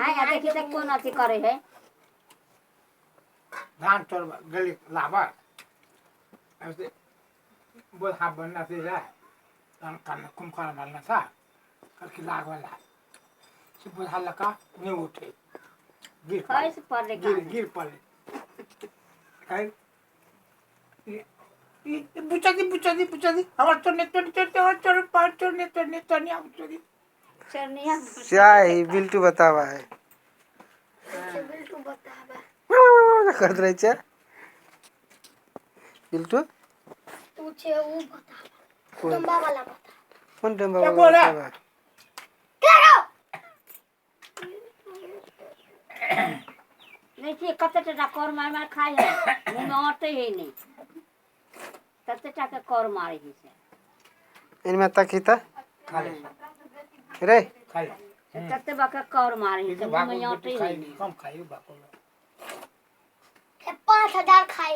हां देखि त कोन अथी करे है धान चोर गली लावा ऐसे बोल हाथ बनना से है धान करना कुम कर मारना था करके लाग वाला से बोल हाल लगा नहीं उठे गिर कैसे पड़ रे गिर पड़े काय ये बुचा दी हमार तो ने चोर पांच चोर ने नहीं हम चोरी चरनिया चाय बिल्टू बतावा है बिल्टू बतावा कर रही छे बिल्टू तू छे वो बतावा डंबा वाला बता कौन डंबा क्या वाला बोला? बतावा करो नहीं थी कते टा कर मार खाई है मुंह में आते ही नहीं कते टा के कर मारे ही से इनमें तकीता खा ले रे खा ले कते बाके कर मारे ही से मुंह में आते ही नहीं कम खाइयो बाको 5000 खाए